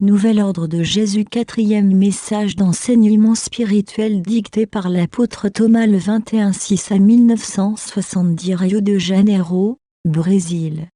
Nouvel ordre de Jésus, quatrième message d'enseignement spirituel dicté par l'apôtre Thomas le 21-6 à 1970, Rio de Janeiro, Brésil.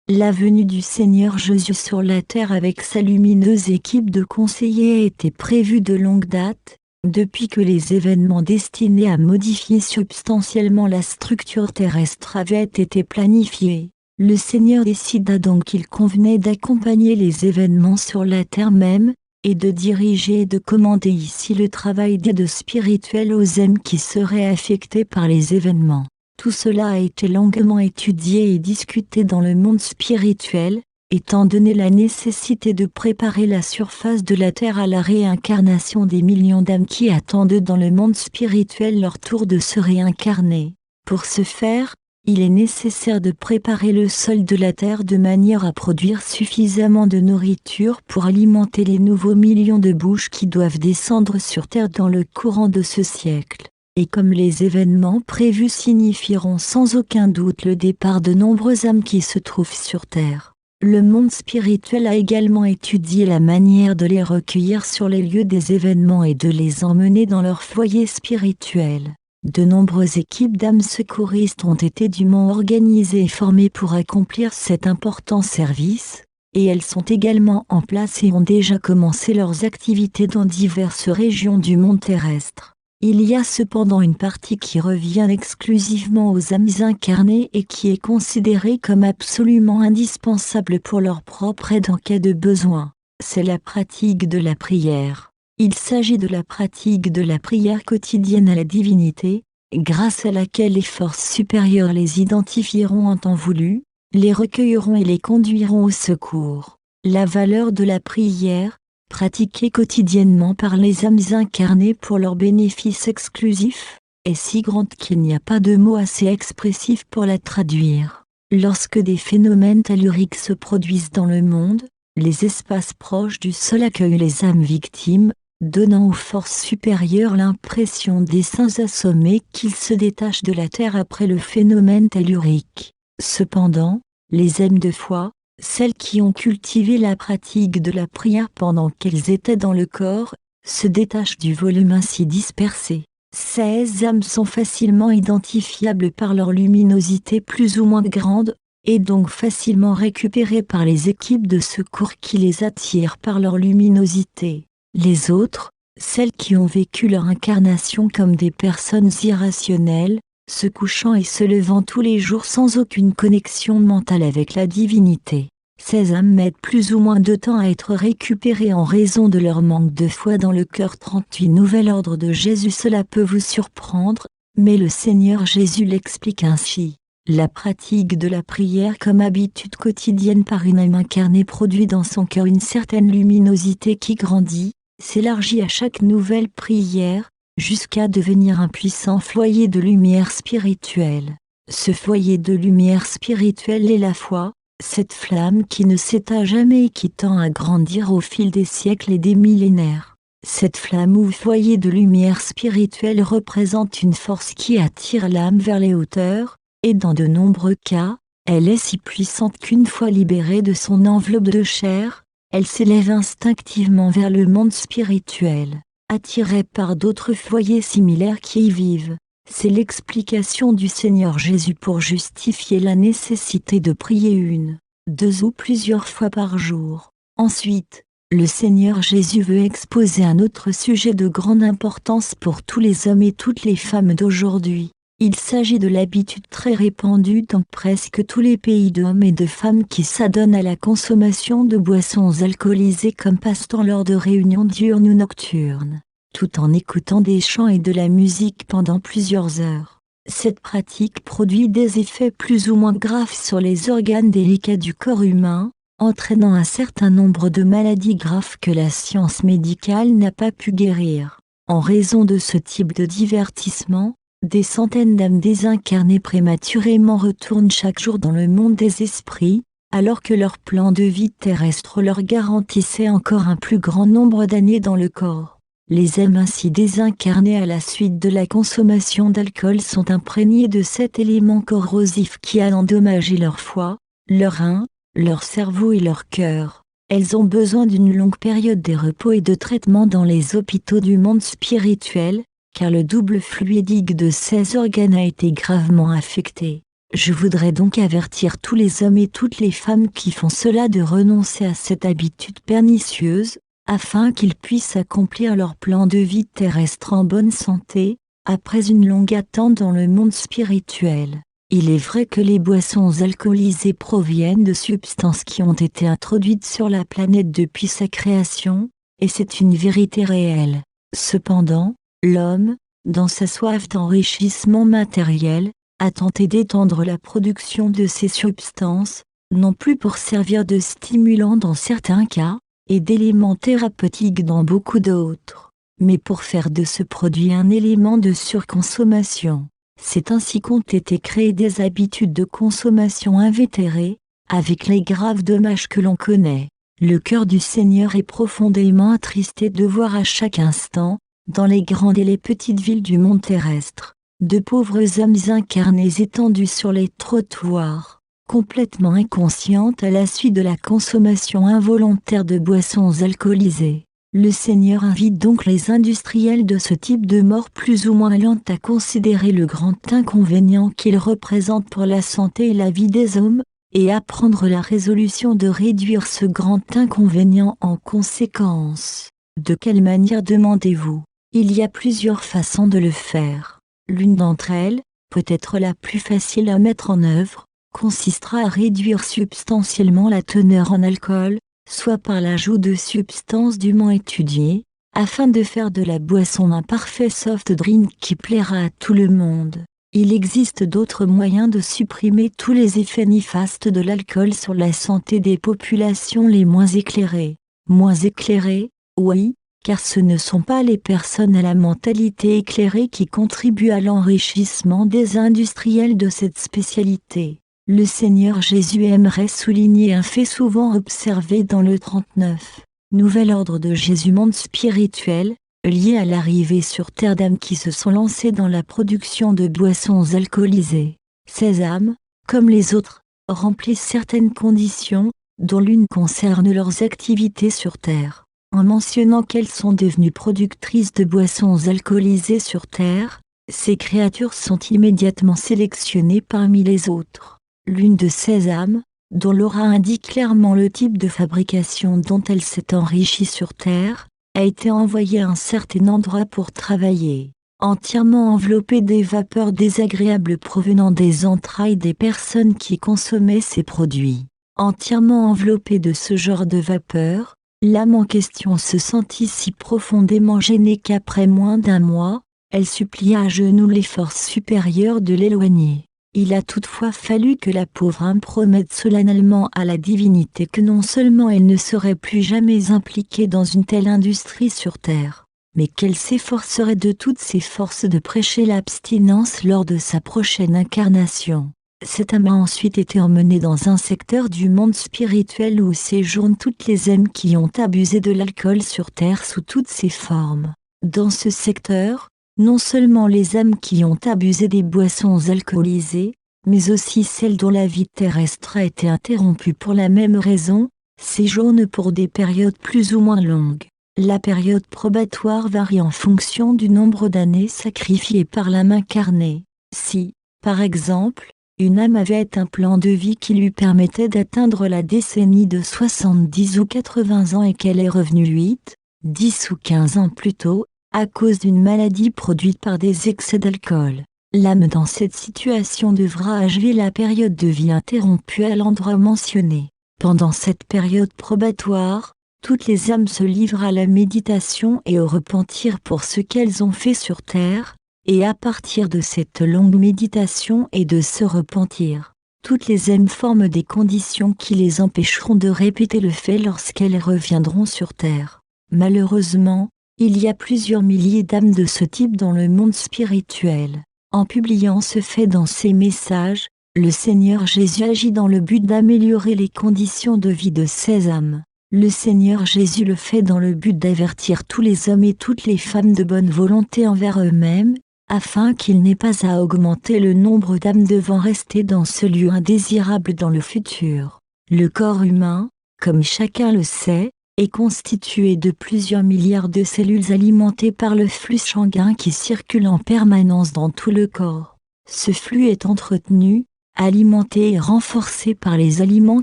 La venue du Seigneur Jésus sur la terre avec sa lumineuse équipe de conseillers a été prévue de longue date, depuis que les événements destinés à modifier substantiellement la structure terrestre avaient été planifiés. Le Seigneur décida donc qu'il convenait d'accompagner les événements sur la terre même, et de diriger et de commander ici le travail d'aide spirituelle aux âmes qui seraient affectées par les événements. Tout cela a été longuement étudié et discuté dans le monde spirituel, étant donné la nécessité de préparer la surface de la terre à la réincarnation des millions d'âmes qui attendent dans le monde spirituel leur tour de se réincarner. Pour ce faire, il est nécessaire de préparer le sol de la terre de manière à produire suffisamment de nourriture pour alimenter les nouveaux millions de bouches qui doivent descendre sur terre dans le courant de ce siècle. Et comme les événements prévus signifieront sans aucun doute le départ de nombreuses âmes qui se trouvent sur terre, le monde spirituel a également étudié la manière de les recueillir sur les lieux des événements et de les emmener dans leur foyer spirituel. De nombreuses équipes d'âmes secouristes ont été dûment organisées et formées pour accomplir cet important service, et elles sont également en place et ont déjà commencé leurs activités dans diverses régions du monde terrestre. Il y a cependant une partie qui revient exclusivement aux âmes incarnées et qui est considérée comme absolument indispensable pour leur propre aide en cas de besoin. C'est la pratique de la prière. Il s'agit de la pratique de la prière quotidienne à la divinité, grâce à laquelle les forces supérieures les identifieront en temps voulu, les recueilleront et les conduiront au secours. La valeur de la prière, pratiquée quotidiennement par les âmes incarnées pour leur bénéfice exclusif, est si grande qu'il n'y a pas de mots assez expressifs pour la traduire. Lorsque des phénomènes telluriques se produisent dans le monde, les espaces proches du sol accueillent les âmes victimes, donnant aux forces supérieures l'impression des saints assommés qu'ils se détachent de la terre après le phénomène tellurique. Cependant, les âmes de foi, celles qui ont cultivé la pratique de la prière pendant qu'elles étaient dans le corps, se détachent du volume ainsi dispersé. Ces âmes sont facilement identifiables par leur luminosité plus ou moins grande, et donc facilement récupérées par les équipes de secours qui les attirent par leur luminosité. Les autres, celles qui ont vécu leur incarnation comme des personnes irrationnelles, se couchant et se levant tous les jours sans aucune connexion mentale avec la divinité. Ces âmes mettent plus ou moins de temps à être récupérées en raison de leur manque de foi dans le cœur. 38 Nouvel ordre de Jésus. Cela peut vous surprendre, mais le Seigneur Jésus l'explique ainsi. La pratique de la prière comme habitude quotidienne par une âme incarnée produit dans son cœur une certaine luminosité qui grandit, s'élargit à chaque nouvelle prière, jusqu'à devenir un puissant foyer de lumière spirituelle. Ce foyer de lumière spirituelle est la foi, cette flamme qui ne s'éteint jamais et qui tend à grandir au fil des siècles et des millénaires. Cette flamme ou foyer de lumière spirituelle représente une force qui attire l'âme vers les hauteurs, et dans de nombreux cas, elle est si puissante qu'une fois libérée de son enveloppe de chair, elle s'élève instinctivement vers le monde spirituel, attirée par d'autres foyers similaires qui y vivent. C'est l'explication du Seigneur Jésus pour justifier la nécessité de prier une, deux ou plusieurs fois par jour. Ensuite, le Seigneur Jésus veut exposer un autre sujet de grande importance pour tous les hommes et toutes les femmes d'aujourd'hui. Il s'agit de l'habitude très répandue dans presque tous les pays d'hommes et de femmes qui s'adonnent à la consommation de boissons alcoolisées comme passe-temps lors de réunions diurnes ou nocturnes, tout en écoutant des chants et de la musique pendant plusieurs heures. Cette pratique produit des effets plus ou moins graves sur les organes délicats du corps humain, entraînant un certain nombre de maladies graves que la science médicale n'a pas pu guérir. En raison de ce type de divertissement, des centaines d'âmes désincarnées prématurément retournent chaque jour dans le monde des esprits, alors que leur plan de vie terrestre leur garantissait encore un plus grand nombre d'années dans le corps. Les âmes ainsi désincarnées à la suite de la consommation d'alcool sont imprégnées de cet élément corrosif qui a endommagé leur foie, leurs reins, leur cerveau et leur cœur. elles ont besoin d'une longue période de repos et de traitement dans les hôpitaux du monde spirituel, car le double fluidique de ces organes a été gravement affecté. Je voudrais donc avertir tous les hommes et toutes les femmes qui font cela de renoncer à cette habitude pernicieuse, afin qu'ils puissent accomplir leur plan de vie terrestre en bonne santé, après une longue attente dans le monde spirituel. Il est vrai que les boissons alcoolisées proviennent de substances qui ont été introduites sur la planète depuis sa création, et c'est une vérité réelle. Cependant, l'homme, dans sa soif d'enrichissement matériel, a tenté d'étendre la production de ces substances, non plus pour servir de stimulant dans certains cas, et d'éléments thérapeutiques dans beaucoup d'autres, mais pour faire de ce produit un élément de surconsommation. C'est ainsi qu'ont été créées des habitudes de consommation invétérées, avec les graves dommages que l'on connaît. Le cœur du Seigneur est profondément attristé de voir à chaque instant, dans les grandes et les petites villes du monde terrestre, de pauvres âmes incarnées étendues sur les trottoirs, complètement inconscientes à la suite de la consommation involontaire de boissons alcoolisées. Le Seigneur invite donc les industriels de ce type de mort plus ou moins lente à considérer le grand inconvénient qu'ils représentent pour la santé et la vie des hommes, et à prendre la résolution de réduire ce grand inconvénient en conséquence. De quelle manière, demandez-vous? Il y a plusieurs façons de le faire. L'une d'entre elles, peut-être la plus facile à mettre en œuvre, consistera à réduire substantiellement la teneur en alcool, soit par l'ajout de substances dûment étudiées, afin de faire de la boisson un parfait soft drink qui plaira à tout le monde. Il existe d'autres moyens de supprimer tous les effets néfastes de l'alcool sur la santé des populations les moins éclairées. Moins éclairées, oui, car ce ne sont pas les personnes à la mentalité éclairée qui contribuent à l'enrichissement des industriels de cette spécialité. Le Seigneur Jésus aimerait souligner un fait souvent observé dans le 39. Nouvel ordre de Jésus monde spirituel, lié à l'arrivée sur terre d'âmes qui se sont lancées dans la production de boissons alcoolisées. Ces âmes, comme les autres, remplissent certaines conditions, dont l'une concerne leurs activités sur terre. En mentionnant qu'elles sont devenues productrices de boissons alcoolisées sur terre, ces créatures sont immédiatement sélectionnées parmi les autres. L'une de ces âmes, dont l'aura indique clairement le type de fabrication dont elle s'est enrichie sur terre, a été envoyée à un certain endroit pour travailler, entièrement enveloppée des vapeurs désagréables provenant des entrailles des personnes qui consommaient ces produits. Entièrement enveloppée de ce genre de vapeur, l'âme en question se sentit si profondément gênée qu'après moins d'un mois, elle supplia à genoux les forces supérieures de l'éloigner. Il a toutefois fallu que la pauvre âme promette solennellement à la divinité que non seulement elle ne serait plus jamais impliquée dans une telle industrie sur terre, mais qu'elle s'efforcerait de toutes ses forces de prêcher l'abstinence lors de sa prochaine incarnation. Cette âme a ensuite été emmenée dans un secteur du monde spirituel où séjournent toutes les âmes qui ont abusé de l'alcool sur terre sous toutes ses formes. Dans ce secteur, non seulement les âmes qui ont abusé des boissons alcoolisées, mais aussi celles dont la vie terrestre a été interrompue pour la même raison, séjournent pour des périodes plus ou moins longues. La période probatoire varie en fonction du nombre d'années sacrifiées par l'âme incarnée. Si, par exemple, une âme avait un plan de vie qui lui permettait d'atteindre la décennie de 70 ou 80 ans et qu'elle est revenue 8, 10 ou 15 ans plus tôt, à cause d'une maladie produite par des excès d'alcool, l'âme dans cette situation devra achever la période de vie interrompue à l'endroit mentionné. Pendant cette période probatoire, toutes les âmes se livrent à la méditation et au repentir pour ce qu'elles ont fait sur terre, et à partir de cette longue méditation et de ce repentir, toutes les âmes forment des conditions qui les empêcheront de répéter le fait lorsqu'elles reviendront sur terre. Malheureusement, il y a plusieurs milliers d'âmes de ce type dans le monde spirituel. En publiant ce fait dans ses messages, le Seigneur Jésus agit dans le but d'améliorer les conditions de vie de ces âmes. Le Seigneur Jésus le fait dans le but d'avertir tous les hommes et toutes les femmes de bonne volonté envers eux-mêmes, afin qu'ils n'aient pas à augmenter le nombre d'âmes devant rester dans ce lieu indésirable dans le futur. Le corps humain, comme chacun le sait, est constitué de plusieurs milliards de cellules alimentées par le flux sanguin qui circule en permanence dans tout le corps. Ce flux est entretenu, alimenté et renforcé par les aliments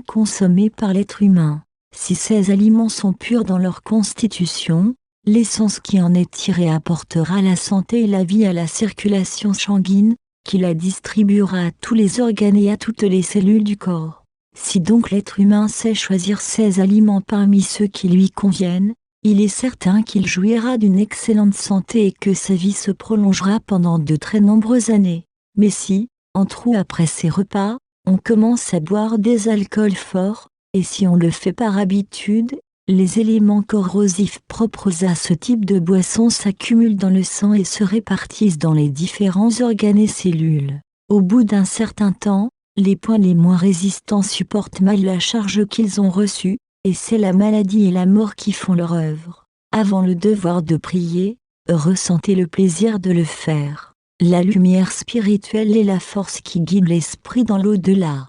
consommés par l'être humain. Si ces aliments sont purs dans leur constitution, l'essence qui en est tirée apportera la santé et la vie à la circulation sanguine, qui la distribuera à tous les organes et à toutes les cellules du corps. Si donc l'être humain sait choisir ses aliments parmi ceux qui lui conviennent, il est certain qu'il jouira d'une excellente santé et que sa vie se prolongera pendant de très nombreuses années. Mais si, entre ou après ces repas, on commence à boire des alcools forts, et si on le fait par habitude, les éléments corrosifs propres à ce type de boisson s'accumulent dans le sang et se répartissent dans les différents organes et cellules. Au bout d'un certain temps, les points les moins résistants supportent mal la charge qu'ils ont reçue, et c'est la maladie et la mort qui font leur œuvre. Avant le devoir de prier, ressentez le plaisir de le faire. La lumière spirituelle est la force qui guide l'esprit dans l'au-delà.